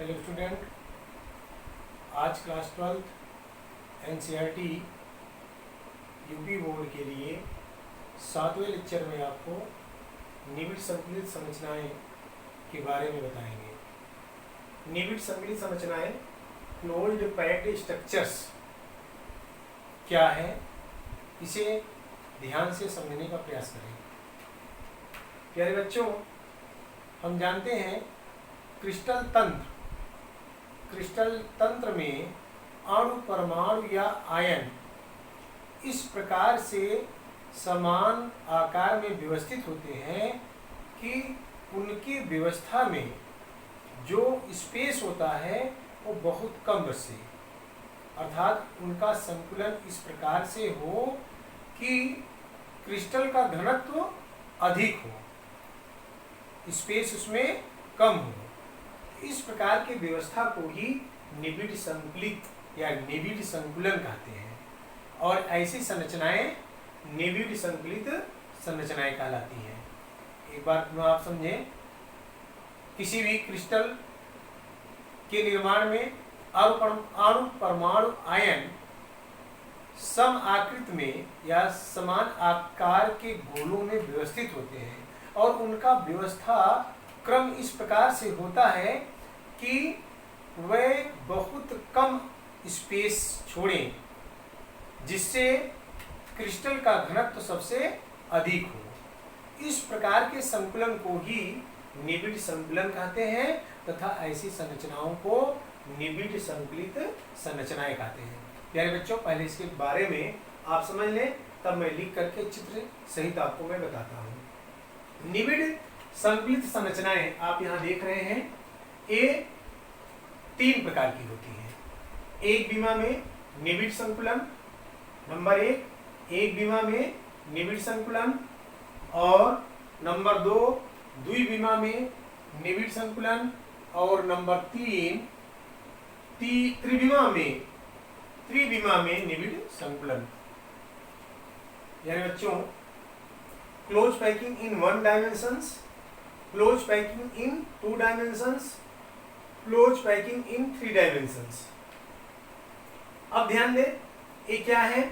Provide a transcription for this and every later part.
Hello student, आज class 12 NCERT UP board के लिए 7वें लेक्चर में आपको निबिड़ संकलित संरचनाएं के बारे में बताएंगे। निबिड़ संकलित संरचनाएं क्लोज्ड पैक्ड स्ट्रक्चर्स क्या है, इसे ध्यान से समझने का प्रयास करें। प्यारे बच्चों, हम जानते हैं क्रिस्टल तंत्र में अणु, परमाणु या आयन इस प्रकार से समान आकार में व्यवस्थित होते हैं कि उनकी व्यवस्था में जो स्पेस होता है वो बहुत कम बचे, अर्थात उनका संतुलन इस प्रकार से हो कि क्रिस्टल का घनत्व अधिक हो, स्पेस उसमें कम हो। इस प्रकार की व्यवस्था को ही निबिड़ संकलित या निबिड़ संकुलन कहते हैं और ऐसी संरचनाएं निबिड़ संकलित संरचनाएं कहलाती हैं। एक बार आप समझें, किसी भी क्रिस्टल के निर्माण में अणु, परमाणु, आयन सम आकृति में या समान आकार के गोलों में व्यवस्थित होते हैं और उनका व्यवस्था क्रम इस प्रकार से होता है कि वे बहुत कम स्पेस छोड़ें जिससे क्रिस्टल का घनत्व सबसे अधिक हो। इस प्रकार के संकुलन को ही निबिड़ संकुलन कहते हैं तथा ऐसी संरचनाओं को निबिड़ संकलित संरचनाएं कहते हैं। प्यारे बच्चों, पहले इसके बारे में आप समझ लें, तब मैं लिख करके चित्र सहित आपको मैं बताता हूँ। निबिड़ संकलित संरचनाएं आप यहाँ देख रहे हैं, ये 3 प्रकार की होती हैं। एक बीमा में निबिड़ संकुलन, नंबर 1 एक बीमा में निबिड़ संकुलन, और नंबर 2 द्विबीमा में निबिड़ संकुलन, और नंबर 3 त्रिबीमा में निबिड़ संकुलन। यानी बच्चों, close packing in 1 dimensions, close packing in 2 dimensions, close packing in 3 dimensions. अब ध्यान दें, ये क्या है?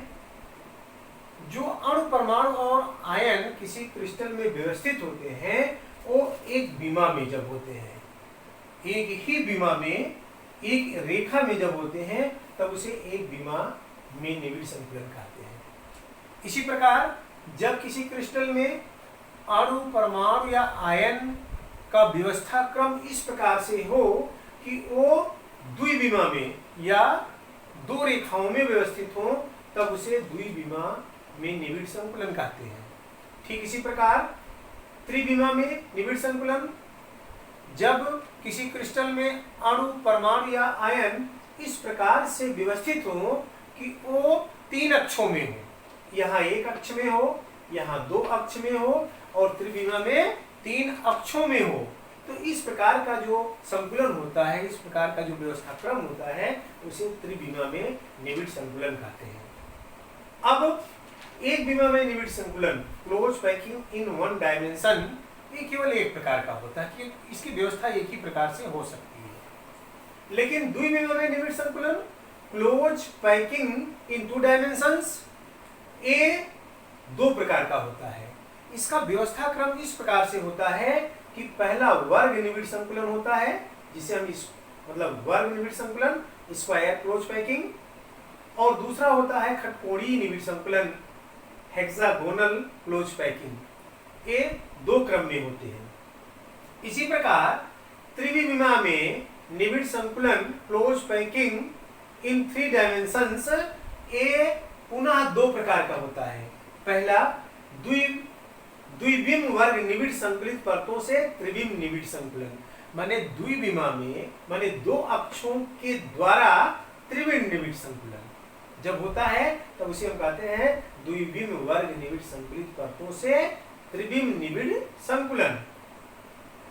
जो अणु, परमाणु और आयन किसी क्रिस्टल में व्यवस्थित होते हैं वो एक बीमा में जब होते हैं, एक ही बीमा में एक रेखा में जब होते हैं तब उसे एक बीमा में निबिड़ संकुलन कहते हैं। इसी प्रकार जब किसी क्रिस्टल में अणु, परमाणु या आयन का व्यवस्था क्रम इस प्रकार से हो कि वो द्विबीमा में या 2 रेखाओं में व्यवस्थित हो तब उसे द्विबीमा में निबिड़ संकुलन कहते हैं। ठीक इसी प्रकार त्रिबीमा में निबिड़ संकुलन, जब किसी क्रिस्टल में अणु, परमाणु या आयन इस प्रकार से व्यवस्थित हो कि वो 3 अक्षों में हो, यहाँ 1 अक्ष में हो, यहाँ 2 अक्ष में हो और त्रिबीमा में 3 अक्षों में हो, तो इस प्रकार का जो संकुलन होता है, इस प्रकार का जो व्यवस्था क्रम होता है उसे त्रिबीमा में निबिड़ संकुलन कहते हैं। अब एक बीमा में निबिड़ संकुलन, क्लोज पैकिंग इन 1 डायमेंशन, ये केवल एक प्रकार का होता है कि इसकी व्यवस्था एक ही प्रकार से हो सकती है। लेकिन द्विबीमा में निबिड़ संकुलन, क्लोज पैकिंग इन 2 डायमेंशंस, ये 2 प्रकार का होता है। इसका व्यवस्था क्रम इस प्रकार से होता है कि पहला वर्ग निबिड़ संकुलन होता है, जिसे हम वर्ग निबिड़ संकुलन, स्क्वायर क्लोज पैकिंग, और दूसरा होता है खटकोणीय निबिड़ संकुलन, हेक्सागोनल क्लोज पैकिंग। ये 2 क्रम में होते हैं। इसी प्रकार त्रिबीमा में निबिड़ संकुलन, क्लोज पैकिंग इन 3 डायमेंशंस, ये पुनः 2 प्रकार का होता है। पहला द्विबीम वर्ग निबिड़ संकुलित परतों से त्रिबीम निबिड़ संकुलन, माने द्विबीमा में माने 2 अक्षों के द्वारा त्रिबीम निबिड़ संकुलन जब होता है तब उसे हम कहते हैं द्विबीम वर्ग निबिड़ संकुलित परतों से त्रिबीम निबिड़ संकुलन।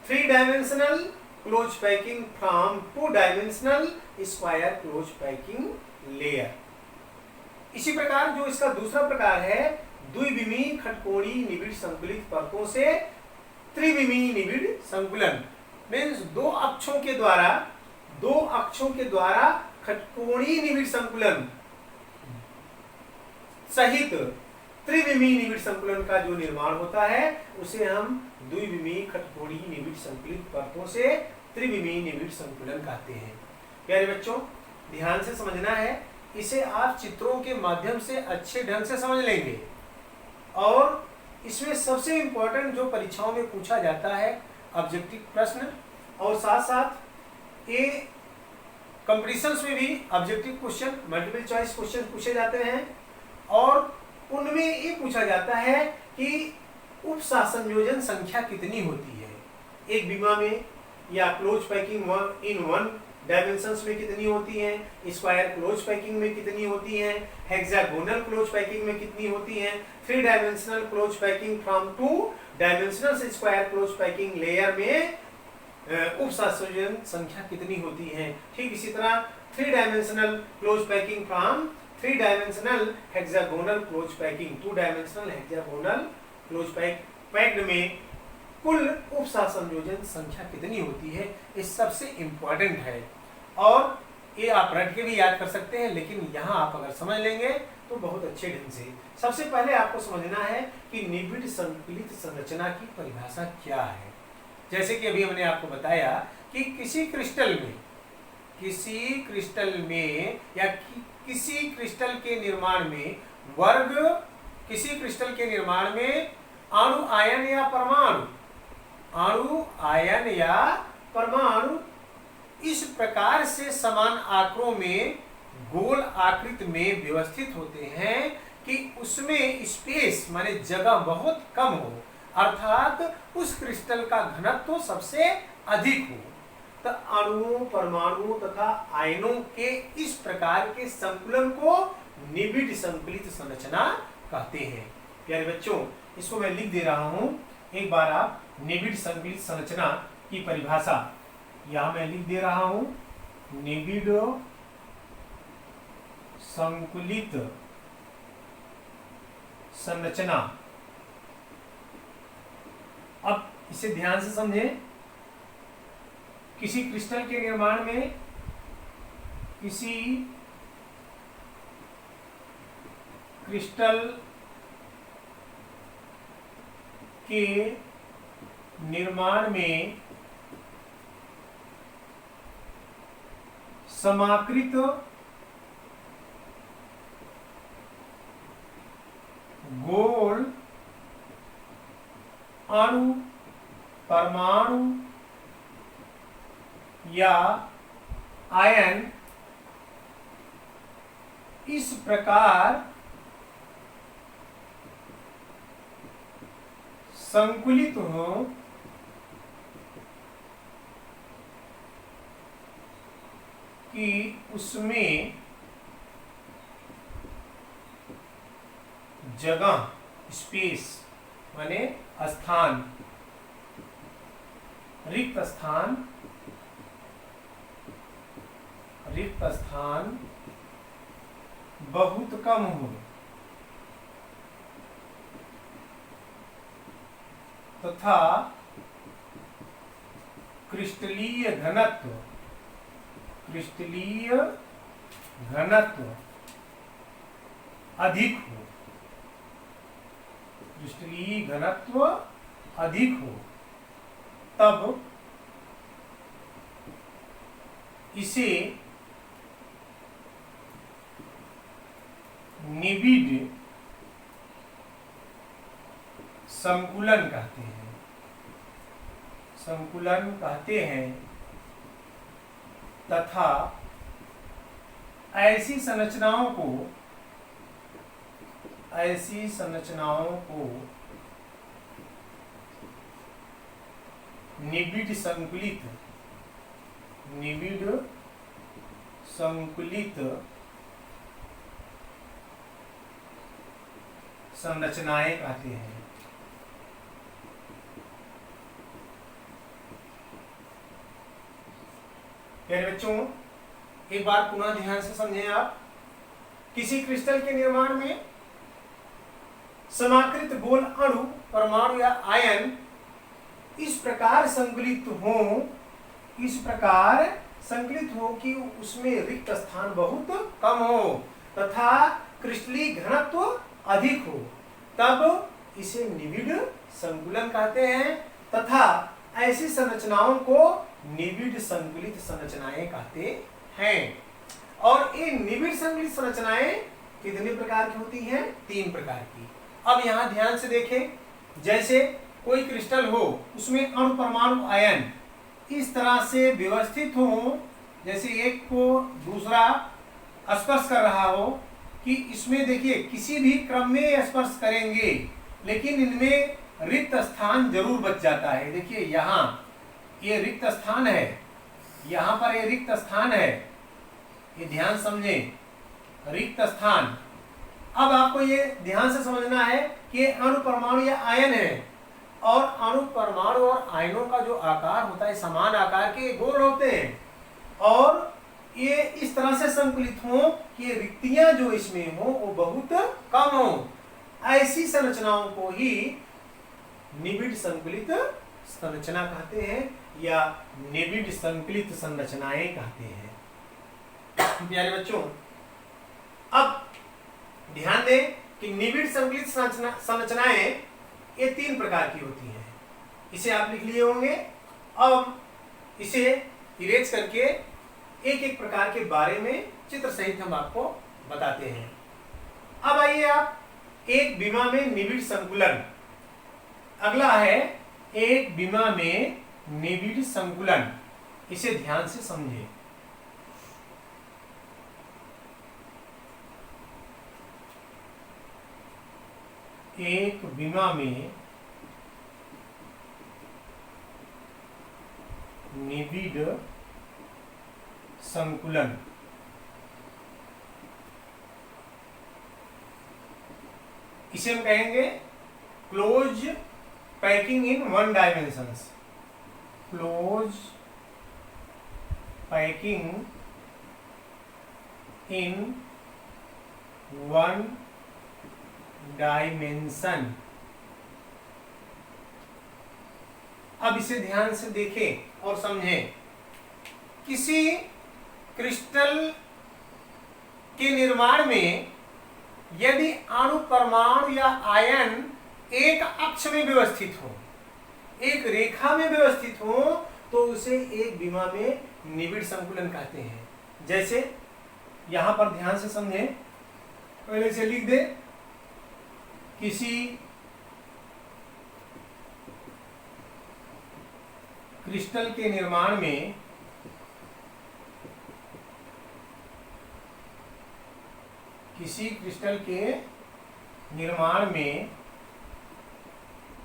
3 dimensional close packing from 2 dimensional square close packing layer. इसी प्रकार जो इसका दूसरा प्रकार है, द्विबीमी खटकोणीय निबिड़ संकुलित परतों से त्रिबीमी निबिड़ संकुलन, मीन्स 2 अक्षों के द्वारा दो अक्षों के द्वारा खटकोणीय निबिड़ संकुलन सहित त्रिविमीय निबिड़ संकुलन का जो निर्माण होता है उसे हम द्विविमीय खटकोणीय निबिड़ संकुलित परतों से त्रिविमीय निबिड़ संकुलन कहते हैं। प्यारे बच्चों, ध्यान से समझना है, इसे आप चित्रों के माध्यम से अच्छे ढंग से समझ लेंगे। और इसमें सबसे इंपॉर्टेंट जो परीक्षाओं में पूछा जाता है ऑब्जेक्टिव प्रश्न, और साथ साथ ये कंपटीशंस में भी objective question, multiple choice question पूछे जाते हैं। और उनमें ये पूछा जाता है कि उपसंयोजन संख्या कितनी होती है एक बीमा में, या close packing in one dimensions में कितनी होती हैं, स्क्वायर क्लोज पैकिंग में कितनी होती हैं, हेक्सागोनल क्लोज पैकिंग में कितनी होती हैं, 3 dimensional close packing from 2 dimensional square close packing layer में उपसंयोजन संख्या कितनी होती है। ठीक इसी तरह 3 dimensional close packing from 3 dimensional hexagonal close packing, 2 dimensional hexagonal close packed में कुल उपसंयोजन संख्या कितनी होती है, ये सबसे इंपॉर्टेंट है। और ये आप रट के भी याद कर सकते हैं, लेकिन यहाँ आप अगर समझ लेंगे तो बहुत अच्छे ढंग से। सबसे पहले आपको समझना है कि निबिड़ संकुलित संरचना की परिभाषा क्या है। जैसे कि अभी हमने आपको बताया कि किसी क्रिस्टल में या किसी क्रिस्टल के निर्माण में वर्ग, किसी क्रिस्टल के निर्माण में अणु, आयन या परमाणु, अणु, आयन या परमाणु इस प्रकार से समान आकारों में गोल आकृति में व्यवस्थित होते हैं कि उसमें स्पेस माने जगह बहुत कम हो, अर्थात उस क्रिस्टल का घनत्व सबसे अधिक हो। तो अणुओं, परमाणुओं तथा आयनों के इस प्रकार के संकुलन को निबिड़ संकुलित संरचना कहते हैं। प्यारे बच्चों, इसको मैं लिख दे रहा हूं, एक बार आप निबिड़ संकुलित संरचना की परिभाषा यहां मैं लिख दे रहा हूं। निबिड़ संकुलित संरचना। अब इसे ध्यान से समझें। किसी क्रिस्टल के निर्माण में, किसी क्रिस्टल के निर्माण में समाकृत गोल अणु, परमाणु या आयन इस प्रकार संकुलित हो कि उसमें जगह, स्पेस माने स्थान, रिक्त स्थान बहुत कम हो तथा क्रिस्टलीय घनत्व अधिक हो, क्रिस्टलीय घनत्व अधिक हो, तब इसे निबिड़ संकुलन कहते हैं तथा ऐसी संरचनाओं को निबिड़ संकुलित संरचनाएं कहते हैं। प्यारे बच्चों, एक बार पुनः ध्यान से समझें आप। किसी क्रिस्टल के निर्माण में समाकृत गोल अणु, परमाणु या आयन इस प्रकार संकुलित हो, इस प्रकार संकलित हो कि उसमें रिक्त स्थान बहुत कम हो तथा क्रिस्टलीय घनत्व अधिक हो, तब इसे निबिड़ संकुलन कहते हैं तथा ऐसी संरचनाओं को निबिड़ संकुलित संरचनाएं कहते हैं। और ये निबिड़ संकुलित संरचनाएं कितने प्रकार की होती हैं? 3 प्रकार की। अब यहाँ ध्यान से देखें, जैसे कोई क्रिस्टल हो, उसमें अणु परमाणु आयन इस तरह से व्यवस्थित हो, जैसे एक को दूसरा स्पर्श कर रहा हो, कि इसमें देखिए किसी भी क्रम में स्पर्श करेंगे लेकिन इनमें रिक्त स्थान जरूर बच जाता है। देखिए यहाँ ये रिक्त स्थान है, यहाँ पर ये रिक्त स्थान है, ये ध्यान समझें, रिक्त स्थान। अब आपको ये ध्यान से समझना है कि अणु परमाणु या आयन है, और अणु परमाणु और आयनों का जो आकार होता है समान आकार के गोल होते हैं, और ये इस तरह से संकुलित हो कि रिक्तियां जो इसमें हो वो बहुत कम हो। ऐसी संरचनाओं को ही निबिड़ संकुलित संरचना कहते हैं या निबिड़ संकुलित संरचनाएं कहते हैं। प्यारे बच्चों, अब ध्यान दें कि निबिड़ संकुलित संरचनाएं ये 3 प्रकार की होती हैं। इसे आप लिख लिए होंगे। अब इसे इरेज करके एक एक प्रकार के बारे में चित्र सहित हम आपको बताते हैं। अब आइए आप एक विमा में निबिड़ संकुलन, अगला है एक विमा में निबिड़ संकुलन, इसे ध्यान से समझें। एक विमा में निबिड़ संकुलन, इसे हम कहेंगे close packing in 1 dimensions. Close packing in 1 dimension. अब इसे ध्यान से देखें और समझें। किसी क्रिस्टल के निर्माण में यदि अणु परमाणु या आयन एक अक्ष में व्यवस्थित हो, एक रेखा में व्यवस्थित हो, तो उसे एक विमा में निबिड़ संकुलन कहते हैं। जैसे यहां पर ध्यान से समझें, पहले से लिख दे, किसी क्रिस्टल के निर्माण में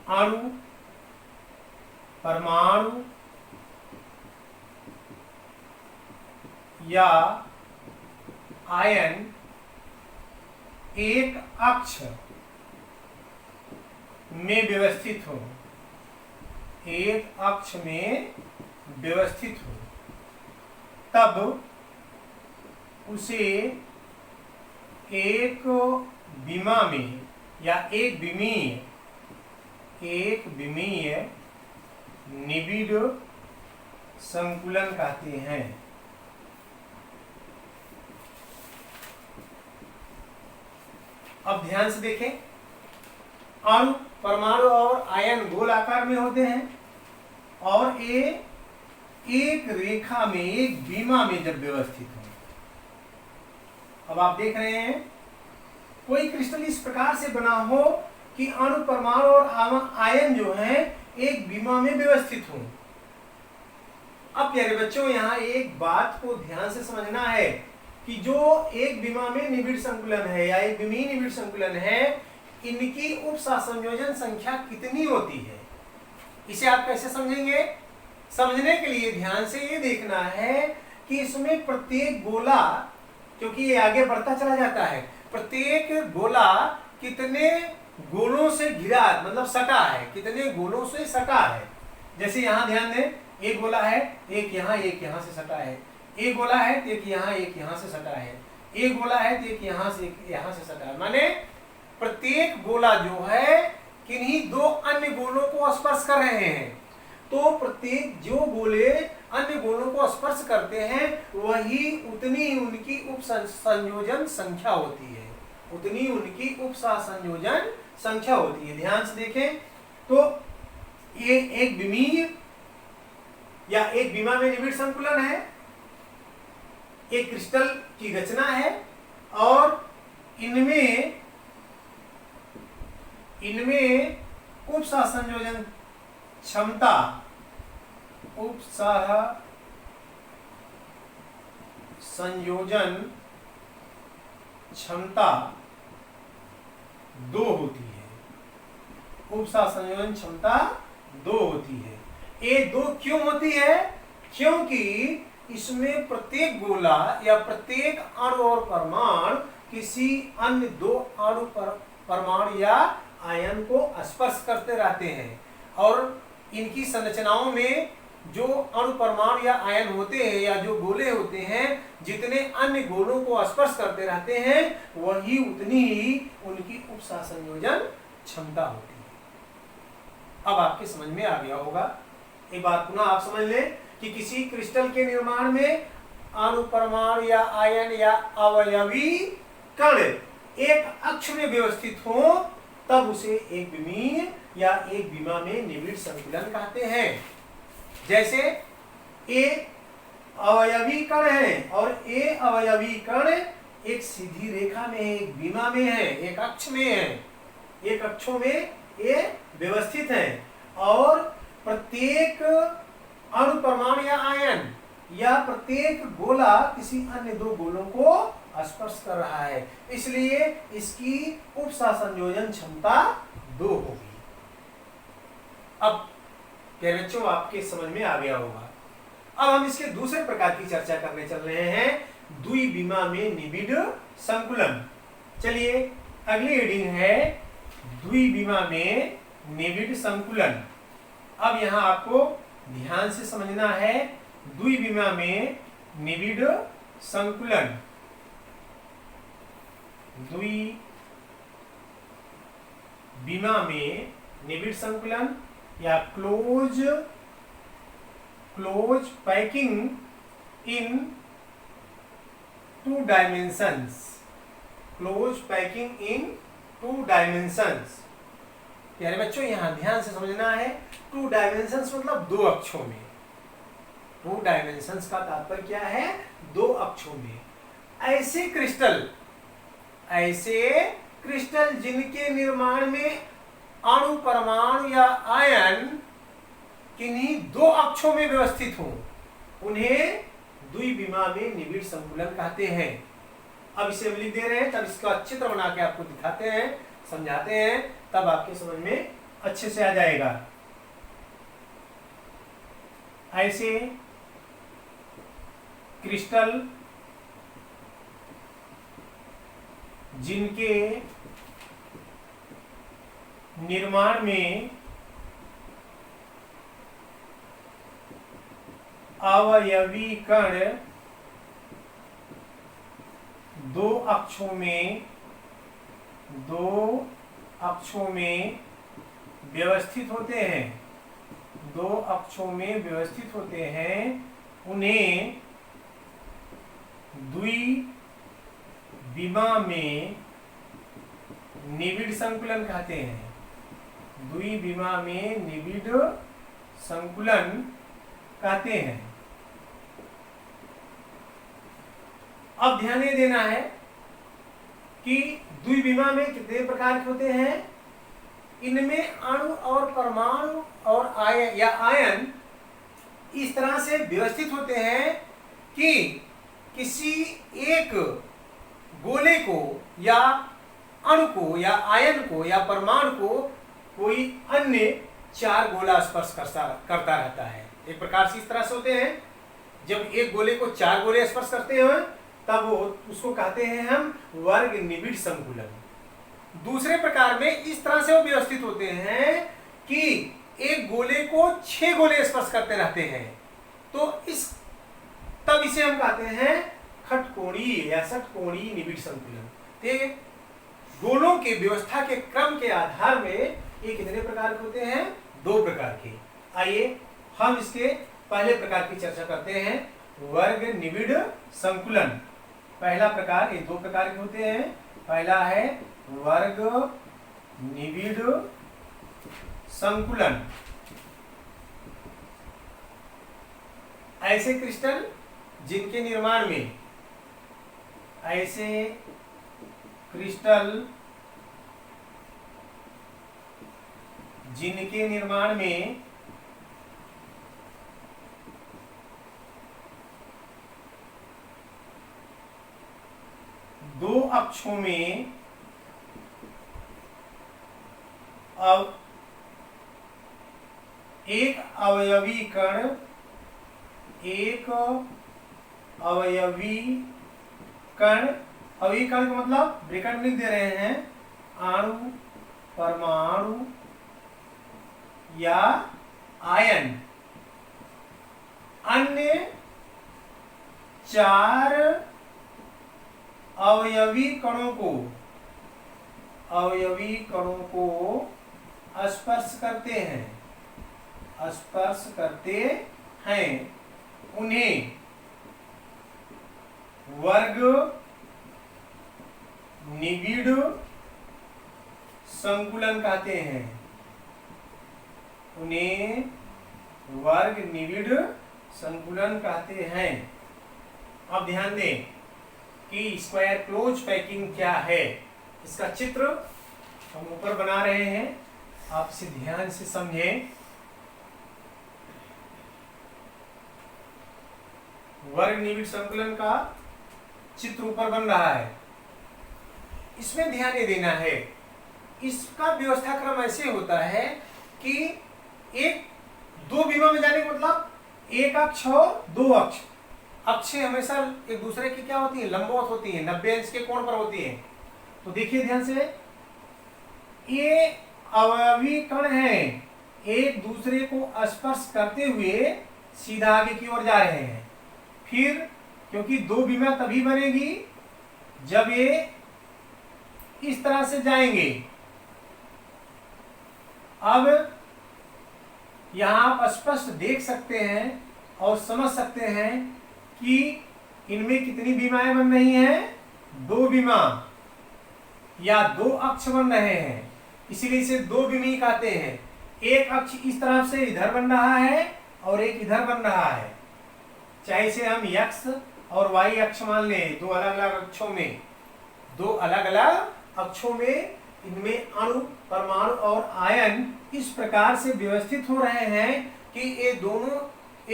अणु परमाणु या आयन एक अक्ष में व्यवस्थित हो, एक अक्ष में व्यवस्थित हो, तब उसे एक विमा में या एक विमीय निबिड़ संकुलन कहते हैं। अब ध्यान से देखें, अणु परमाणु और आयन गोल आकार में होते हैं, और ये एक रेखा में, एक विमा में जब व्यवस्थित हो। अब आप देख रहे हैं, कोई क्रिस्टल इस प्रकार से बना हो कि अणु परमाणु और आयन जो हैं एक विमा में व्यवस्थित हो। अब प्यारे बच्चों, यहाँ एक बात को ध्यान से समझना है कि जो एक विमा में निबिड़ संकुलन है या एक विमीय निबिड़ संकुलन है, इनकी उप सहसंयोजन संख्या कितनी होती है, इसे आप कैसे समझेंगे? समझने के लिए ध्यान से ये देखना है कि इसमें प्रत्येक गोला, क्योंकि ये आगे बढ़ता चला जाता है, प्रत्येक गोला कितने गोलों से घिरा, मतलब सटा है, कितने गोलों से सटा है। जैसे यहाँ ध्यान दें, एक गोला है, एक यहाँ से सटा है, एक गोला है तो एक यहाँ से सटा है, एक गोला है तो एक यहाँ से सटा है। माने प्रत्येक गोला जो है किन्हीं 2 अन्य गोलों को स्पर्श कर रहे हैं। तो प्रत्येक जो गोले अन्य गोलों को स्पर्श करते हैं वही उतनी ही उनकी उप संयोजन संख्या होती है, उतनी उनकी उप संयोजन संख्या होती है। ध्यान से देखें तो ये एक विमीय या एक विमा में निबिड़ संकुलन है, एक क्रिस्टल की रचना है और इनमें उप संयोजन क्षमता उप संयोजन क्षमता 2 होती है। उप संयोजन क्षमता 2 होती है। ये 2 क्यों होती है? क्योंकि इसमें प्रत्येक गोला या प्रत्येक अणु और परमाणु किसी अन्य 2 अणु परमाणु या आयन को स्पर्श करते रहते हैं और इनकी संरचनाओं में जो अणु परमाणु या आयन होते हैं या जो गोले होते हैं जितने अन्य गोलों को स्पर्श करते रहते हैं वही उतनी ही उनकी उप संयोजन क्षमता होती है। अब आपके समझ में आ गया होगा। एक बात पुनः आप समझ लें कि किसी क्रिस्टल के निर्माण में अणु परमाणु या आयन या अवयवी कण एक अक्ष में व्यवस्थित हो तब उसे एक विमीय या एक विमा में निबिड़ संकुलन कहते हैं। जैसे ए अवयवी कण है और ए अवयवी कण एक सीधी रेखा में है, एक विमा में है, एक अक्ष में है, एक अक्षों में ये व्यवस्थित है और प्रत्येक अणु परमाणु या आयन या प्रत्येक गोला किसी अन्य 2 गोलों को स्पर्श कर रहा है, इसलिए इसकी उप संयोजन क्षमता 2 होगी। अब प्यारे बच्चों आपके समझ में आ गया होगा। अब हम इसके दूसरे प्रकार की चर्चा करने चल रहे हैं, द्विविमा में निबिड़ संकुलन। चलिए अगली रीडिंग है द्विविमा में निबिड़ संकुलन। अब यहां आपको ध्यान से समझना है द्विविमा में निबिड़ संकुलन। द्विविमा में निबिड़ संकुलन या close packing in 2 dimensions. Close packing in 2 dimensions. प्यारे बच्चों यहां ध्यान से समझना है 2 डायमेंशंस मतलब 2 अक्षों में। 2 डायमेंशंस का तात्पर्य क्या है? 2 अक्षों में। ऐसे क्रिस्टल जिनके निर्माण में अणु परमाणु या आयन किन्हीं 2 अक्षों में व्यवस्थित हो उन्हें द्विविमा में निबिड़ संकुलन कहते हैं। अब इसे हम लिख दे रहे हैं, तब इसका चित्र बना के आपको दिखाते हैं, समझाते हैं, तब आपके समझ में अच्छे से आ जाएगा। ऐसे क्रिस्टल जिनके निर्माण में अवयवी कण 2 अक्षों में व्यवस्थित होते हैं, 2 अक्षों में व्यवस्थित होते हैं, उन्हें द्विविमा में निबिड़ संकुलन कहते हैं। द्विविमा में निबिड़ संकुलन कहते हैं। अब ध्यान ये देना है कि द्विविमा में कितने प्रकार के होते हैं। इनमें अणु और परमाणु और आयन इस तरह से व्यवस्थित होते हैं कि किसी एक गोले को या अणु को या आयन को या परमाणु को कोई अन्य 4 गोला स्पर्श करता रहता है। एक प्रकार से इस तरह से होते हैं, जब एक गोले को 4 गोले स्पर्श करते हैं तब वो उसको कहते हैं हम वर्ग निबिड़ संकुलन। दूसरे प्रकार में इस तरह से वो व्यवस्थित होते हैं कि एक गोले को 6 गोले स्पर्श करते रहते हैं, तो तब इसे हम कहते हैं खटकोणीय या षटकोणीय निबिड़ संकुलन। गोलों के व्यवस्था के क्रम के आधार में ये कितने प्रकार के होते हैं? 2 प्रकार के। आइए हम इसके पहले प्रकार की चर्चा करते हैं, वर्ग निबिड़ संकुलन। पहला प्रकार, ये दो प्रकार के होते हैं। पहला है वर्ग निबिड़ संकुलन। ऐसे क्रिस्टल जिनके निर्माण में दो अक्षों में एक अवयवी कण का मतलब ब्रैकेट लिख दे रहे हैं, अणु, परमाणु या आयन, अन्य 4 अवयवी कणों को स्पर्श करते हैं, उन्हें वर्ग निबिड़ संकुलन कहते हैं। अब ध्यान दें कि स्क्वायर क्लोज पैकिंग क्या है। इसका चित्र हम ऊपर बना रहे हैं, आप इसे ध्यान से समझें। वर्ग निबिड़ संकुलन का चित्र ऊपर बन रहा है। इसमें ध्यान ये देना है, इसका व्यवस्था क्रम ऐसे होता है कि एक दो विमा में जाने का मतलब एक अक्ष और दो अक्ष, अक्षें हमेशा एक दूसरे की क्या होती है, लंबवत होती है, 90 अंश के कोण पर होती है। तो देखिए ध्यान से, ये अवयवी कण हैं, एक दूसरे को स्पर्श करते हुए सीधा आगे की ओर जा रहे हैं। फिर क्योंकि दो विमा तभी बनेगी जब ये इस तरह से जाएंगे। अब यहां आप स्पष्ट देख सकते हैं और समझ सकते हैं कि इनमें कितनी विमाएं बन रही हैं, 2 विमा या 2 अक्ष बन रहे हैं, इसीलिए इसे 2 विमी कहते हैं। एक अक्ष इस तरफ से इधर बन रहा है और एक इधर बन रहा है, चाहे इसे हम x और y अक्ष मान लें। दो अलग अलग अक्षों में इनमें अणु, परमाणु और आयन इस प्रकार से व्यवस्थित हो रहे हैं कि ये दोनों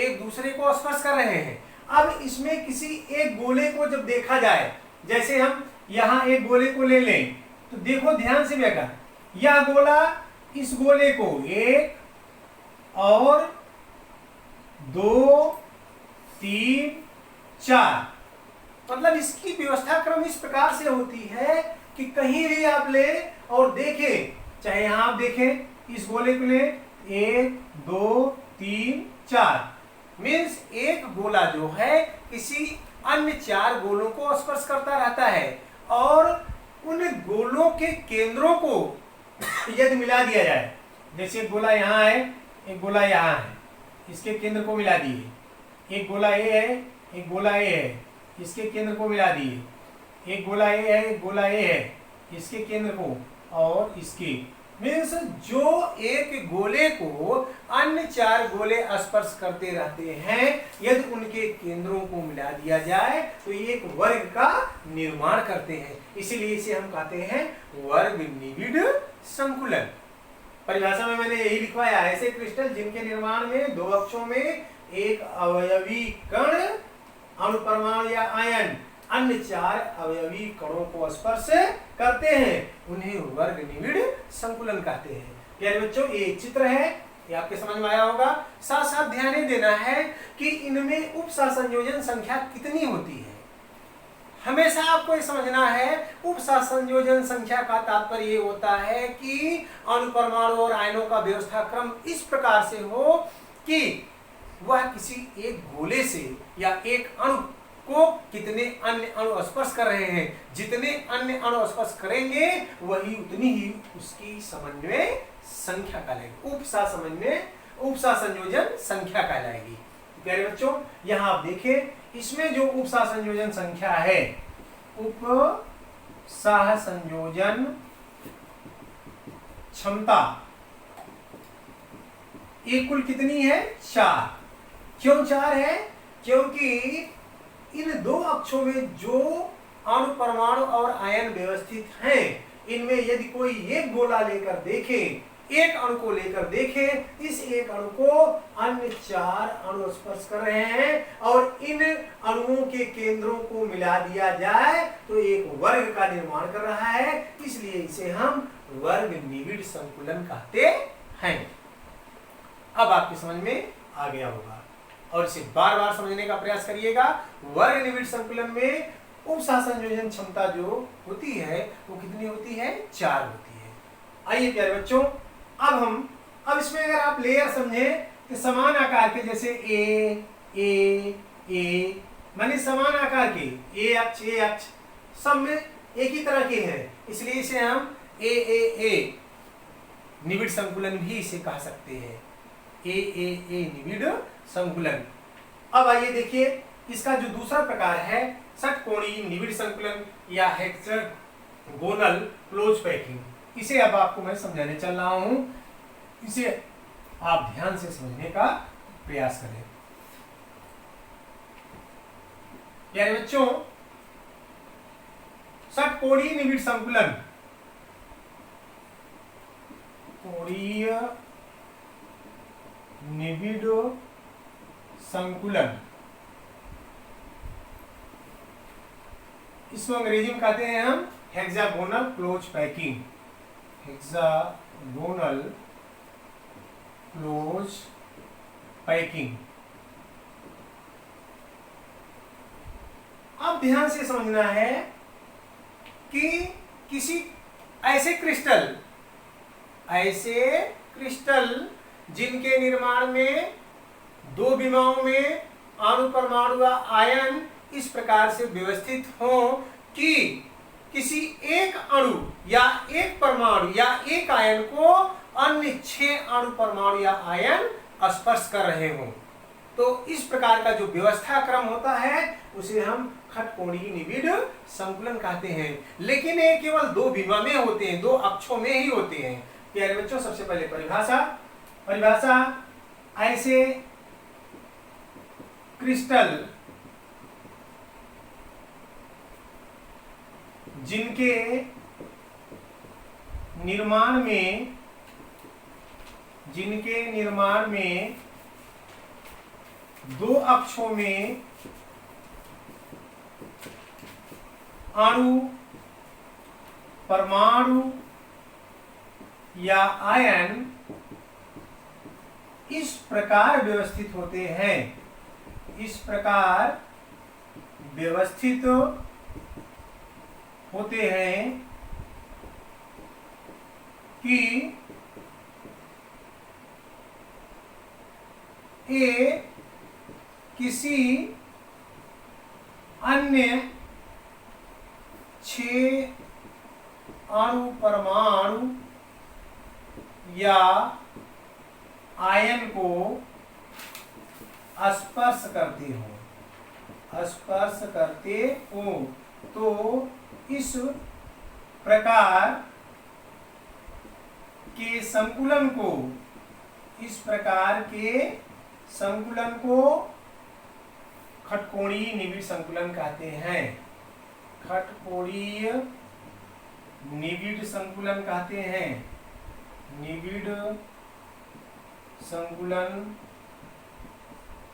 एक दूसरे को स्पर्श कर रहे हैं। अब इसमें किसी एक गोले को जब देखा जाए, जैसे हम यहाँ एक गोले को ले लें, तो देखो ध्यान से बेटा, यह गोला इस गोले को 1 और 2 3 4, मतलब इसकी व्यवस्था क्रम इस प्रकार से होती है कि कहीं भी आप ले और देखें, चाहे यहां आप देखें इस गोले को ले 1 2 3 4, मीन्स एक गोला जो है किसी अन्य 4 गोलों को स्पर्श करता रहता है, और उन गोलों के केंद्रों को यदि मिला दिया जाए, जैसे एक गोला यहाँ है, एक गोला यहाँ है, इसके केंद्र को मिला दिए, एक गोला ए है, एक गोला ए है, इसके केंद्र को मिला दिए, एक गोला ए है, एक गोला ए है, इसके केंद्र को और इसके, मीन्स जो एक गोले को अन्य 4 गोले स्पर्श करते रहते हैं, यदि उनके केंद्रों को मिला दिया जाए तो ये एक वर्ग का निर्माण करते हैं। इसीलिए इसे हम कहते हैं वर्ग निबिड़ संकुलन। परिभाषा में मैंने यही लिखवाया, ऐसे क्रिस्टल जिनके निर्माण में 2 अक्षों में एक अवयवी कण, अणु, परमाणु या आयन अन्य 4 अवयवी कणों को स्पर्श करते हैं, उन्हें वर्ग निबिड़ संकुलन कहते हैं। प्यारे बच्चों, ये चित्र है, ये आपके समझ में आया होगा। साथ साथ ध्यान देना है कि इनमें उपसहसंयोजन संख्या कितनी होती है। हमेशा आपको ये समझना है, उपसहसंयोजन संख्या का तात्पर्य ये होता है कि अणु, परमाणु और आयनों का व्यवस्था क्रम इस प्रकार से हो कि वह किसी एक गोले से या एक अणु को कितने अन्य अणु स्पर्श कर रहे हैं, जितने अन्य अणु स्पर्श करेंगे वही उतनी ही उसकी समन्वय संख्या कहलाएगी। उपसहसमन्वय उपसा संयोजन संख्या कहलाएगी। प्यारे बच्चों, यहां आप देखें, इसमें जो उपसा संयोजन संख्या है, उपसा संयोजन क्षमता, ये कुल कितनी है? 4। क्यों 4 है? क्योंकि इन दो अक्षों में जो अणु, परमाणु और आयन व्यवस्थित हैं, इनमें यदि कोई एक गोला लेकर देखे, एक अणु को लेकर देखे, इस एक अणु को अन्य 4 अणु स्पर्श कर रहे हैं और इन अणुओं के केंद्रों को मिला दिया जाए तो एक वर्ग का निर्माण कर रहा है, इसलिए इसे हम वर्ग निविड़ संकुलन कहते हैं। अब आपकी समझ में आ गया होगा और इसे बार बार समझने का प्रयास करिएगा। वर्ग निविड़ संकुलन में उपसा संयोजन क्षमता जो होती है वो कितनी होती है? 4 होती है। आइए प्यारे बच्चों, अब इसमें अगर आप लेयर समझे कि समान आकार के, जैसे ए माने समान आकार के ए अक्ष सब में एक ही तरह के हैं, इसलिए इसे हम ए निविड़ संकुलन भी इसे कह सकते हैं। ए निविड़ संकुलन। अब आइए देखिए, इसका जो दूसरा प्रकार है षटकोणीय निविड़ संकुलन या हेक्सागोनल क्लोज पैकिंग, इसे अब आपको मैं समझाने चल रहा हूं, इसे आप ध्यान से समझने का प्रयास करें। प्यारे बच्चों, षटकोणीय निविड़ संकुलन, कोणीय निविड़ संकुलन, इसको अंग्रेजी में कहते हैं हम hexagonal close packing. Hexagonal close packing. अब ध्यान से समझना है कि किसी ऐसे क्रिस्टल जिनके निर्माण में 2 विमाओं में अणु, परमाणु व आयन इस प्रकार से व्यवस्थित हो कि किसी एक अणु या एक परमाणु या एक आयन को अन्य 6 अणु, परमाणु या आयन स्पर्श कर रहे हों, तो इस प्रकार का जो व्यवस्था क्रम होता है उसे हम षटकोणीय निविड़ संकुलन कहते हैं। लेकिन ये केवल 2 विमा में होते हैं, 2 अक्षों में ही होते हैं। प्यारे बच्चों, सबसे पहले परिभाषा ऐसे क्रिस्टल जिनके निर्माण में 2 अक्षों में अणु, परमाणु या आयन इस प्रकार व्यवस्थित होते हैं, इस प्रकार व्यवस्थित होते हैं कि ये किसी अन्य 6 अणु, परमाणु या आयन को स्पर्श करते हो, तो इस प्रकार के संकुलन को षटकोणीय निविड़ संकुलन कहते हैं। षटकोणीय निविड़ संकुलन कहते हैं, निविड़ संकुलन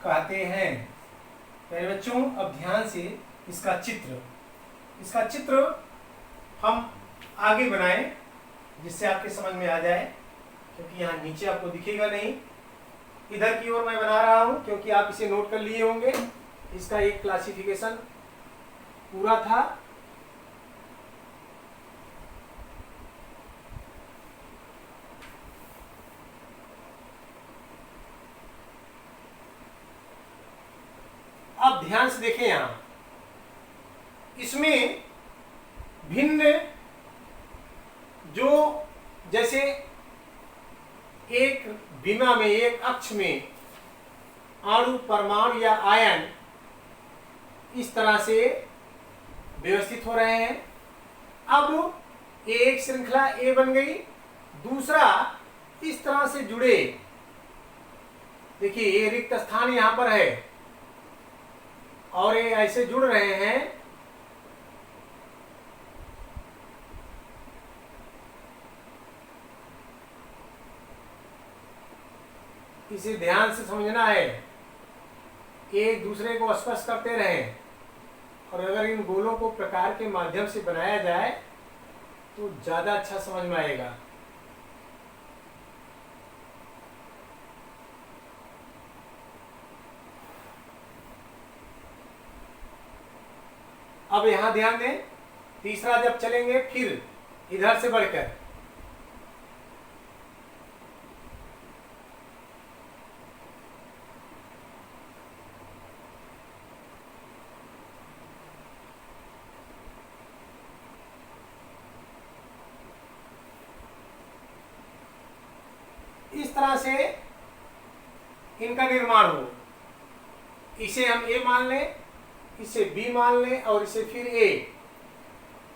कहते हैं। मेरे बच्चों, अब ध्यान से इसका चित्र हम आगे बनाएं जिससे आपके समझ में आ जाए, क्योंकि यहाँ नीचे आपको दिखेगा नहीं, इधर की ओर मैं बना रहा हूं क्योंकि आप इसे नोट कर लिए होंगे। इसका एक क्लासिफिकेशन पूरा था। अब ध्यान से देखें, यहां इसमें भिन्न जो जैसे एक विमा में, एक अक्ष में अणु, परमाणु या आयन इस तरह से व्यवस्थित हो रहे हैं। अब एक श्रृंखला ए बन गई, दूसरा इस तरह से जुड़े, देखिए ये रिक्त स्थान यहां पर है और ये ऐसे जुड़ रहे हैं। इसे ध्यान से समझना है, एक दूसरे को स्पर्श करते रहें और अगर इन गोलों को प्रकार के माध्यम से बनाया जाए तो ज्यादा अच्छा समझ में आएगा। अब यहां ध्यान दें, तीसरा जब चलेंगे फिर इधर से बढ़कर इस तरह से इनका निर्माण हो। इसे हम ए मान लें, इसे बी मान लें और इसे फिर ए।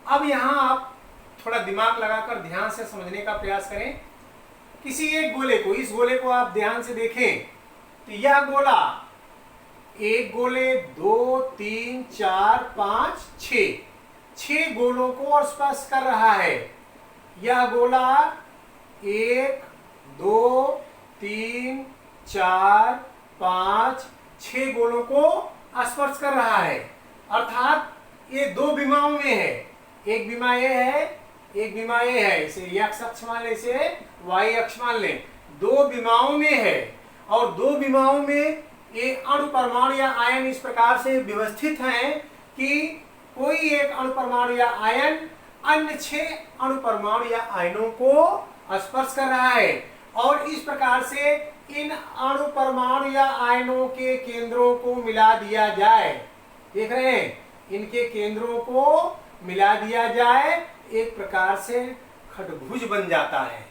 अब यहां आप थोड़ा दिमाग लगाकर ध्यान से समझने का प्रयास करें। किसी एक गोले को, इस गोले को आप ध्यान से देखें तो यह गोला, एक गोले, 2, 3, 4, 5, 6 गोलों को स्पर्श कर रहा है। यह गोला 1, 2, 3, 4, 5, 6 गोलों को स्पर्श कर रहा है। अर्थात ये दो विमाओं में है, एक विमा ये है, एक विमा ये है। इसे एक्स अक्ष मान ले, इसे वाई अक्ष मान ले। दो विमाओं में है और दो विमाओं में ये अणु, परमाणु या आयन इस प्रकार से व्यवस्थित हैं कि कोई एक अणु, परमाणु या आयन अन्य 6 अणु, परमाणु या आयनों को स्पर्श कर रहा है और इस प्रकार से इन अणु, परमाणु या आयनों के केंद्रों को मिला दिया जाए। देख रहे हैं, इनके केंद्रों को मिला दिया जाए, एक प्रकार से खडभुज बन जाता है।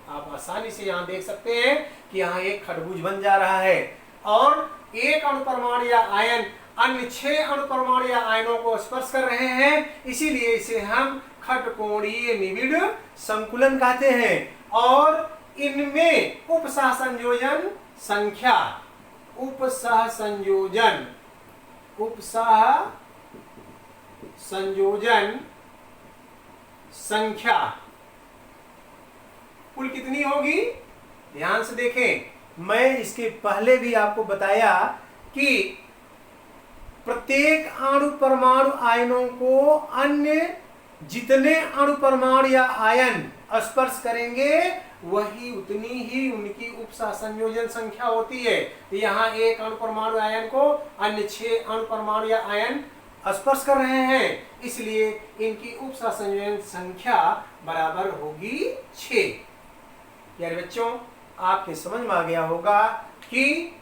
आप आसानी से यहाँ देख सकते हैं कि यहाँ एक खडभुज बन जा रहा है और एक अणु, परमाणु या आयन अन्य 6 अणु, परमाणु या आयनों को स्पर्श कर रहे हैं। इसीलिए इसे हम खटकोणीय निबिड़ संकुलन कहते हैं। और इनमें उपसहसंयोजन संख्या, उपसहसंयोजन संख्या कुल कितनी होगी? ध्यान से देखें, मैं इसके पहले भी आपको बताया कि प्रत्येक अणु, परमाणु आयनों को अन्य जितने अणु, परमाणु या आयन स्पर्श करेंगे वही उतनी ही उनकी उपसहसंयोजन संख्या होती है। यहाँ एक अणु, परमाणु आयन को अन्य 6 अणु, परमाणु या आयन स्पर्श कर रहे हैं, इसलिए इनकी उपसहसंयोजन संख्या बराबर होगी 6। यार बच्चों, आपके समझ में आ गया होगा कि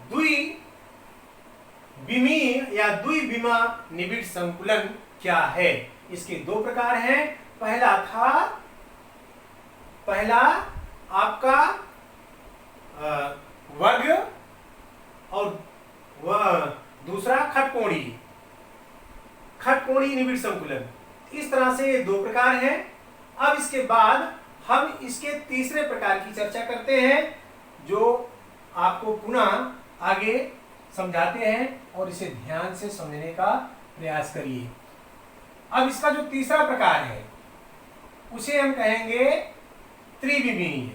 द्विविमीय या द्विविमा निबिड़ संकुलन क्या है। इसके 2 प्रकार हैं। पहला आपका वर्ग और दूसरा खटकोणीय निबिड़ संकुलन। इस तरह से ये 2 प्रकार हैं। अब इसके बाद हम इसके तीसरे प्रकार की चर्चा करते हैं, जो आपको पुनः आगे समझाते हैं और इसे ध्यान से समझने का प्रयास करिए। अब इसका जो तीसरा प्रकार है उसे हम कहेंगे त्रिविमीय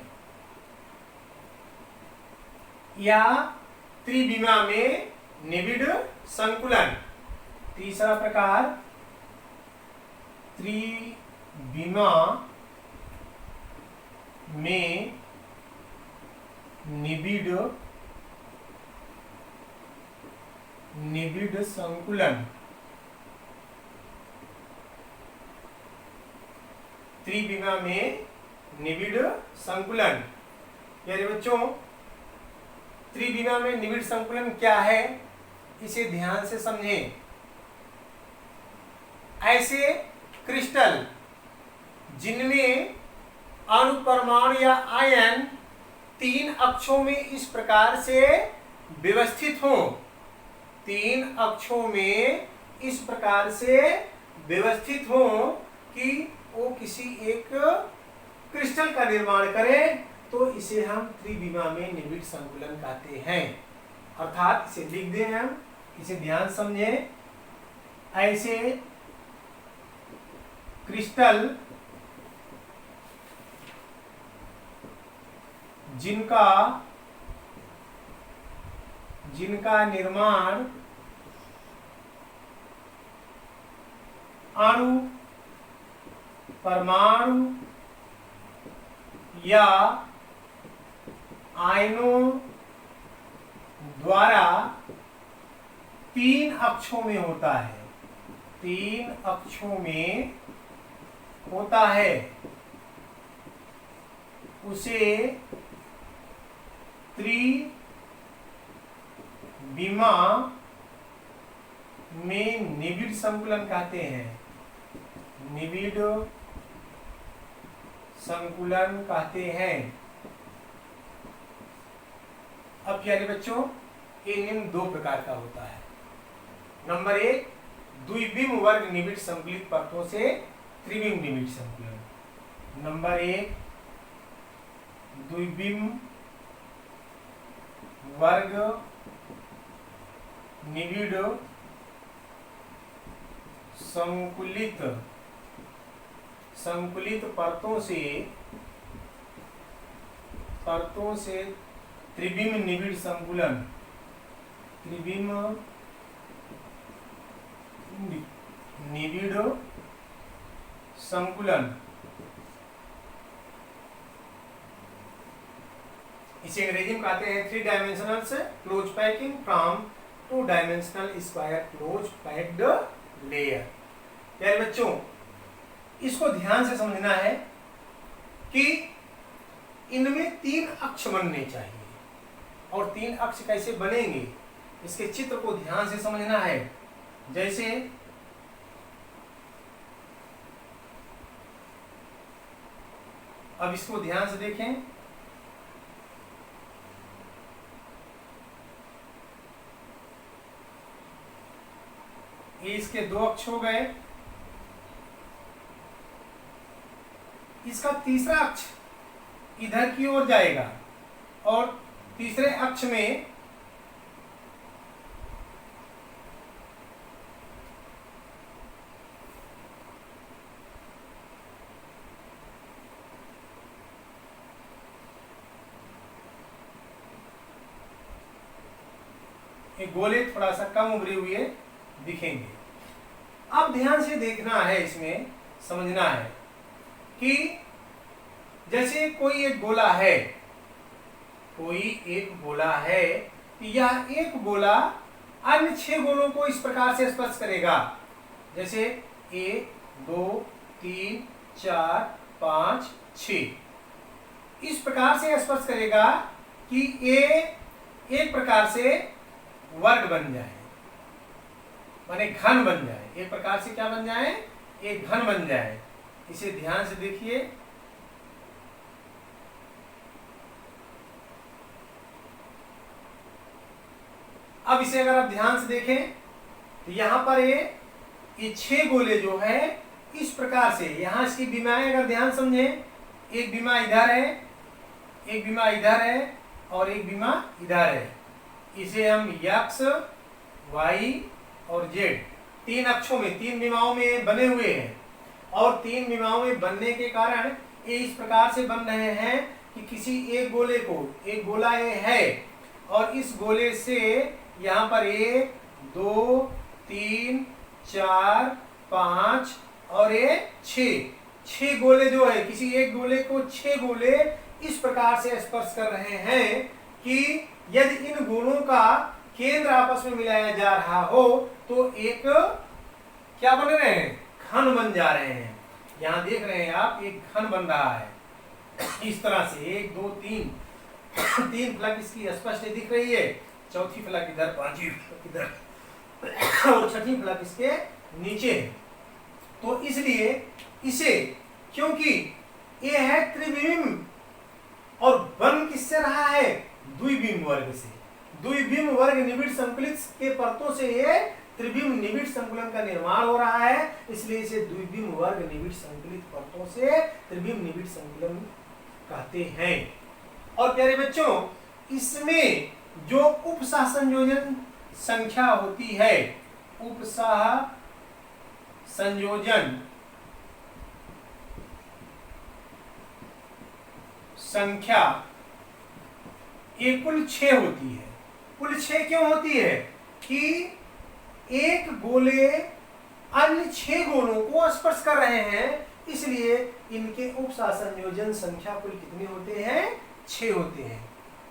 या त्रिविमा में निबिड़ संकुलन। तीसरा प्रकार त्रिविमा में निबिड़ संकुलन। त्रिविमा में निबिड़ संकुलन। यानी बच्चों, त्रिविमा में निबिड़ संकुलन क्या है, इसे ध्यान से समझें। ऐसे क्रिस्टल जिनमें अणु, परमाणु या आयन तीन अक्षों में इस प्रकार से व्यवस्थित हो, तीन अक्षों में इस प्रकार से व्यवस्थित हो कि वो किसी एक क्रिस्टल का निर्माण करे, तो इसे हम त्रिविमा में निबिड़ संकुलन कहते हैं। अर्थात इसे लिख दें हम, इसे ध्यान समझें। ऐसे क्रिस्टल जिनका निर्माण अणु, परमाणु या आयनों द्वारा तीन अक्षों में होता है, तीन अक्षों में होता है, उसे त्रिविमा में निबिड़ संकुलन कहते हैं, निबिड़ संकुलन कहते हैं। अब प्यारे बच्चों, ये निम्न दो प्रकार का होता है। नंबर एक, द्विविम वर्ग निबिड़ संकुलित परतों से त्रिविम निबिड़ संकुलन। नंबर एक, द्विविम वर्ग निबिड़ संकुलित परतों से त्रिविम निबिड़ संकुलन, त्रिविम निबिड़ संकुलन। इसे अंग्रेजी में कहते हैं three dimensional close packing from two dimensional square close packed layer. यानी बच्चों, इसको ध्यान से समझना है कि इनमें तीन अक्ष बनने चाहिए, और तीन अक्ष कैसे बनेंगे इसके चित्र को ध्यान से समझना है। जैसे अब इसको ध्यान से देखें, ये इसके दो अक्ष हो गए, इसका तीसरा अक्ष इधर की ओर जाएगा, और तीसरे अक्ष में एक गोले थोड़ा सा कम उभरे हुए दिखेंगे। अब ध्यान से देखना है, इसमें समझना है कि जैसे कोई एक गोला है, कोई एक गोला है, यह एक गोला अन्य 6 गोलों को इस प्रकार से स्पर्श करेगा। जैसे 1 2 3 4 5 6 इस प्रकार से स्पर्श करेगा कि ये एक प्रकार से वर्ग बन जाए, माने घन बन जाए। एक प्रकार से क्या बन जाए? एक घन बन जाए। इसे ध्यान से देखिए। अब इसे अगर आप ध्यान से देखें तो यहां पर ये 6 गोले जो है इस प्रकार से, यहां इसकी विमाएं अगर ध्यान समझें, एक विमा इधर है, एक विमा इधर है, और एक विमा इधर है। इसे हम एक्स, वाई और जेड, 3 अक्षों में, 3 विमाओं में बने हुए हैं। और 3 विमाओं में बनने के कारण ये इस प्रकार से बन रहे हैं कि किसी एक गोले को, एक गोला ये है, और इस गोले से यहाँ पर 1 2 3 4 5 और ये 6 गोले जो है, किसी एक गोले को 6 गोले इस प्रकार से स्पर्श कर रहे हैं कि यदि इन गोलों का केंद्र आपस में मिलाया जा रहा हो तो एक क्या बन रहे हैं? घन बन जा रहे हैं। यहाँ देख रहे हैं आप, एक घन बन रहा है इस तरह से। 1 2 3 फलक इसकी स्पष्ट दिख रही है, चौथी फलक इधर, पांचवी फलक इधर और छठी फलक इसके नीचे है। तो इसलिए इसे, क्योंकि ये है त्रिविम और बन किससे रहा है? द्विबिम वर्ग से। द्विबिम वर्ग निबिड़ संकुलित के परतों से ये त्रिबिम निबिड़ संकुलन का निर्माण हो रहा है, इसलिए इसे द्विबिम वर्ग निबिड़ संकुलित परतों से त्रिबिम निबिड़ संकुलन कहते हैं। और प्यारे बच्चों, इसमें जो उपसह संयोजन संख्या होती है, उपसह संयोजन संख्या ये कुल 6 होती है। कुल 6 क्यों होती है? कि एक गोले अन्य 6 गोलों को स्पर्श कर रहे हैं, इसलिए इनके उपसह संयोजन संख्या कुल कितने होते हैं? 6 होते हैं।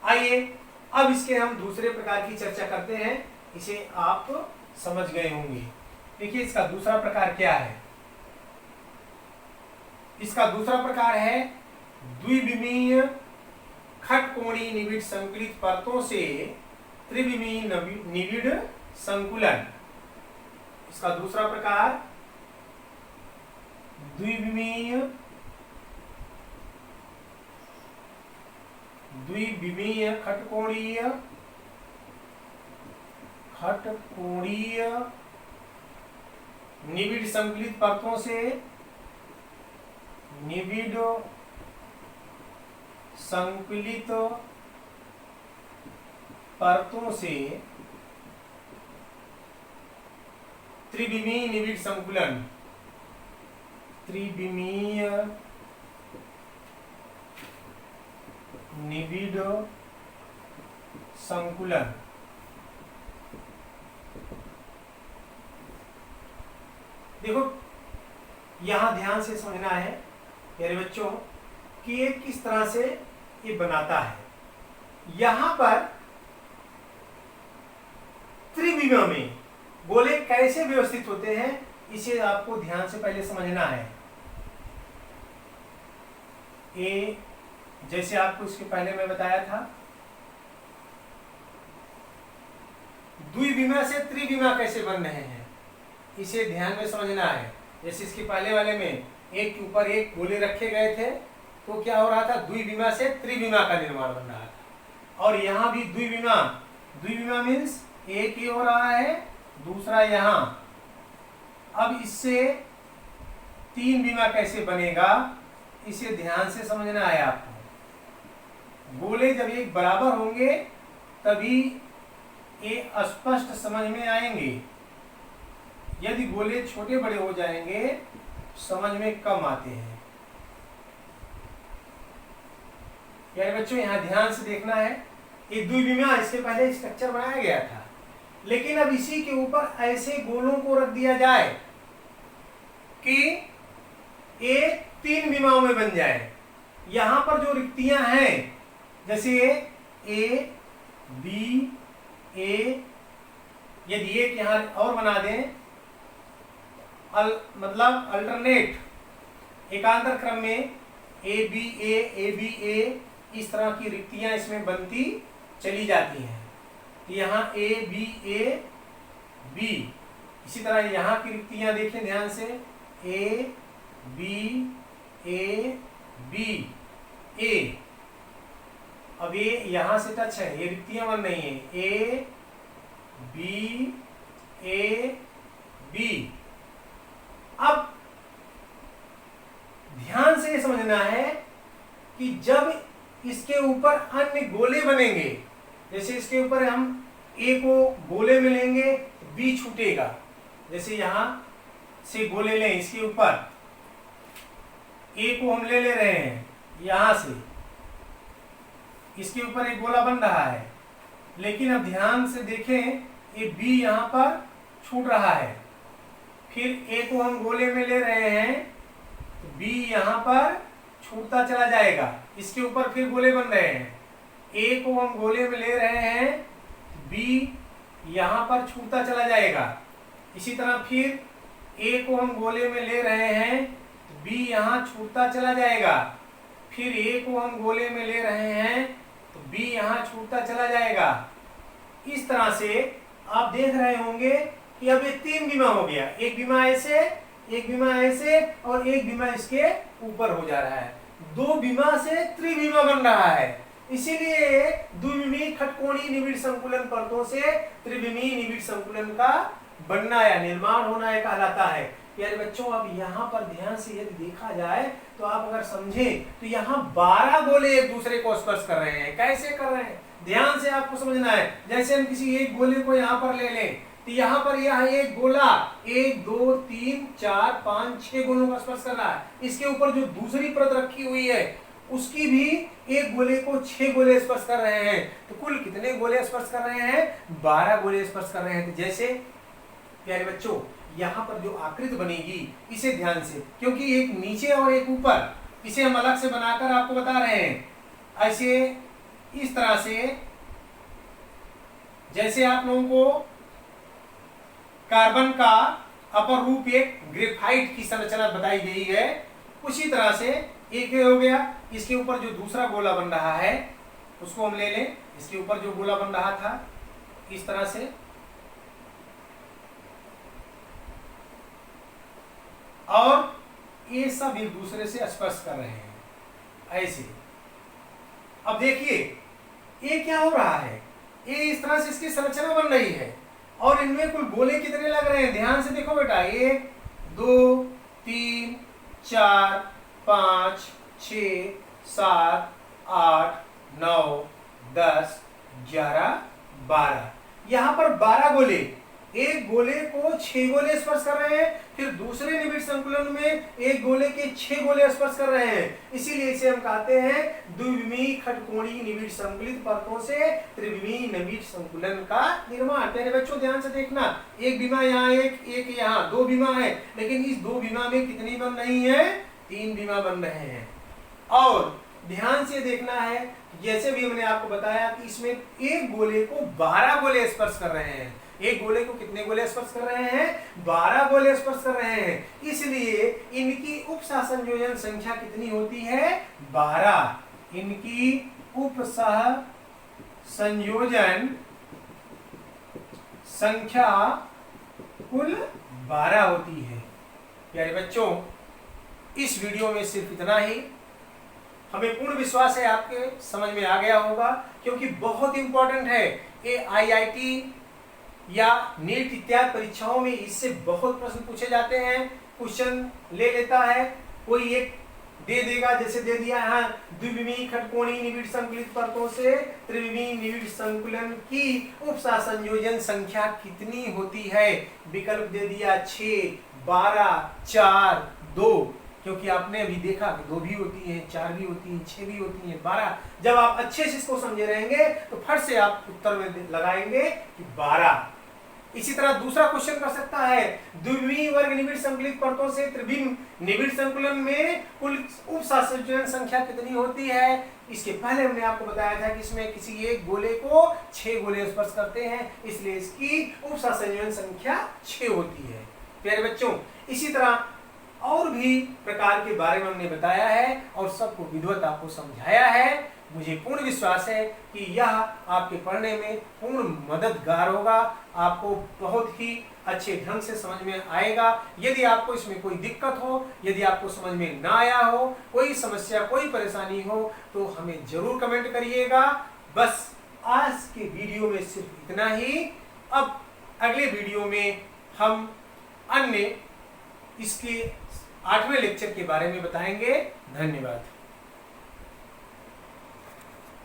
आइए अब इसके हम दूसरे प्रकार की चर्चा करते हैं, इसे आप समझ गए होंगे। देखिए इसका दूसरा प्रकार क्या है। इसका दूसरा प्रकार है द्विविमीय खटकोणीय निबिड़ संकुलित परतों से त्रिविमीय निबिड़ संकुलन। इसका दूसरा प्रकार द्विविमीय खटकोणीय निबिड़ संकुलित परतों से निबिड़ संकुलित परतों से त्रिविमीय निबिड़ संकुलन। त्रिविमीय निबिड़ संकुलन। देखो यहां ध्यान से समझना है मेरे बच्चों कि ये किस तरह से ये बनाता है। यहां पर त्रिविमा में गोले कैसे व्यवस्थित होते हैं, इसे आपको ध्यान से पहले समझना है। ये जैसे आपको इसके पहले मैं बताया था, द्विविमा से त्रिविमा कैसे बन रहे हैं, इसे ध्यान में समझना है। जैसे इसके पहले वाले में एक के ऊपर एक गोले रखे गए थे, तो क्या हो रहा था? द्विविमा से त्रिविमा का निर्माण बन रहा था। और यहाँ भी द्विविमा मीन्स एक ही हो रहा है, दूसरा यहाँ। अब इससे तीन विमा कैसे बनेगा, इसे ध्यान से समझना है आपको। गोले जब एक बराबर होंगे तभी ये स्पष्ट समझ में आएंगे। यदि गोले छोटे बड़े हो जाएंगे समझ में कम आते हैं। यानी बच्चों यहाँ ध्यान से देखना है, ये द्विविमा इसके पहले स्ट्रक्चर बनाया गया था, लेकिन अब इसी के ऊपर ऐसे गोलों को रख दिया जाए कि ये तीन विमाओं में बन जाए। यहां पर जो रिक्तियां हैं, जैसे ए बी ए, यदि एक यहां और बना दें, मतलब अल्टरनेट एकांतर क्रम में ए बी ए, इस तरह की रिक्तियां इसमें बनती चली जाती हैं। यहाँ ए बी, इसी तरह यहाँ की रिक्तियां देखें ध्यान से, ए बी ए। अब ये यहाँ से टच है, ये रिक्तियां बन रही हैं, ए बी। अब ध्यान से ये समझना है कि जब इसके ऊपर अन्य गोले बनेंगे, जैसे इसके ऊपर हम ए को गोले में लेंगे तो बी छूटेगा। जैसे यहां से गोले लें, इसके ऊपर ए को हम ले रहे हैं, यहां से इसके ऊपर एक गोला बन रहा है, लेकिन अब ध्यान से देखें ये बी यहां पर छूट रहा है। फिर ए को हम गोले में ले रहे हैं तो बी यहां पर छूटता चला जाएगा। इसके ऊपर फिर गोले बन रहे हैं, ए को हम गोले में ले रहे हैं, बी यहां पर छूटता चला जाएगा। इसी तरह फिर ए को हम गोले में ले रहे हैं, बी यहां छूटता चला जाएगा। फिर ए को हम गोले में ले रहे हैं तो बी यहां छूटता चला जाएगा। इस तरह से आप देख रहे होंगे कि अब ये तीन विमा हो गया, एक विमा ऐसे, एक विमा ऐसे और एक विमा इसके ऊपर हो जा रहा है। दो विमा से त्रिविमा बन रहा है, इसीलिए द्विविमीय खटकोणीय निबिड़ संकुलन परतों से त्रिविमीय निबिड़ संकुलन का बनना या निर्माण होना है कहलाता है। यानी बच्चों अब यहाँ पर ध्यान से यदि देखा जाए तो आप अगर समझें तो यहाँ 12 गोले एक दूसरे को स्पर्श कर रहे हैं। कैसे कर रहे हैं ध्यान से आपको समझना है। जैसे हम किसी एक गोले को यहाँ पर ले लें तो यहाँ पर यह एक गोला 1 2 3 4 5 6 गोलों का स्पर्श कर रहा है। इसके ऊपर जो दूसरी परत रखी हुई है उसकी भी एक गोले को 6 गोले स्पर्श कर रहे हैं। तो कुल कितने गोले स्पर्श कर रहे हैं? 12 गोले स्पर्श कर रहे हैं। तो जैसे प्यारे बच्चों यहाँ पर जो आकृति बनेगी इसे ध्यान से, क्योंकि एक नीचे और एक ऊपर, इसे हम अलग से बनाकर आपको बता रहे हैं। ऐसे इस तरह से जैसे आप लोगों को कार्बन का अपर रूप एक ग्रेफाइट की संरचना बताई गई है, उसी तरह से एक हो गया। इसके ऊपर जो दूसरा गोला बन रहा है उसको हम ले लें। इसके ऊपर जो गोला बन रहा था इस तरह से, और ये सब एक दूसरे से स्पर्श कर रहे हैं ऐसे। अब देखिए ये क्या हो रहा है, ये इस तरह से इसकी संरचना बन रही है और इनमें कुल गोले कितने लग रहे हैं? ध्यान से देखो बेटा, 1 2 3 4 5 6 7 8 9 10 11 12। यहाँ पर 12 गोले, एक गोले को 6 गोले स्पर्श कर रहे हैं, फिर दूसरे निबिड़ संकुलन में एक गोले के 6 गोले स्पर्श कर रहे हैं। इसीलिए इसे हम कहते हैं द्विविमीय खटकोणीय निबिड़ संकुलित परतों से त्रिविमीय निबिड़ संकुलन का निर्माण। प्यारे बच्चों ध्यान से देखना, एक विमा यहाँ, एक यहाँ, 2 विमा है, लेकिन इस 2 विमा में कितनी बन रही है? 3 विमा बन रहे हैं। और ध्यान से देखना है, जैसे भी हमने आपको बताया कि इसमें एक गोले को 12 गोले स्पर्श कर रहे हैं। एक गोले को कितने गोले स्पर्श कर रहे हैं? 12 गोले स्पर्श कर रहे हैं। इसलिए इनकी उपसह संयोजन संख्या कितनी होती है? 12। इनकी उपसह संयोजन संख्या कुल 12 होती है। प्यारे बच्चों इस वीडियो में सिर्फ इतना ही। हमें पूर्ण विश्वास है आपके समझ में आ गया होगा, क्योंकि बहुत इंपॉर्टेंट है। ये IIT या नीट इत्यादि परीक्षाओं में इससे बहुत प्रश्न पूछे जाते हैं। क्वेश्चन ले लेता है, कोई एक दे देगा, जैसे दे दिया यहाँ द्विविमीय खटकोणीय निबिड़ संकुलित परतों से त्रिविमीय निबिड़ संकुलन की उपसह संयोजन संख्या कितनी होती है? विकल्प दे दिया 6 12 4 2, क्योंकि आपने अभी देखा कि 2 भी होती हैं, 4 भी होती हैं, 6 भी होती हैं, 12। जब आप अच्छे से इसको समझे रहेंगे तो फट से आप उत्तर में लगाएंगे कि 12। इसी तरह दूसरा क्वेश्चन कर सकता है, द्विविमीय वर्ग निबिड़ संकुलित परतों से त्रिविमीय निबिड़ संकुलन में कुल उपसह संयोजन संख्या कितनी होती है? इसके पहले हमने आपको बताया था कि इसमें किसी एक गोले को 6 गोले स्पर्श करते हैं, इसलिए इसकी उपसह संयोजन संख्या 6 होती है। प्यारे बच्चों इसी तरह और भी प्रकार के बारे में हमने बताया है और सबको विधिवत आपको समझाया है। मुझे पूर्ण विश्वास है कि यह आपके पढ़ने में पूर्ण मददगार होगा, आपको बहुत ही अच्छे ढंग से समझ में आएगा। यदि आपको इसमें कोई दिक्कत हो, यदि आपको समझ में ना आया हो, कोई समस्या कोई परेशानी हो तो हमें जरूर कमेंट करिएगा। बस आज के वीडियो में सिर्फ इतना ही। अब अगले वीडियो में हम अन्य इसके 8वें लेक्चर के बारे में बताएंगे। धन्यवाद।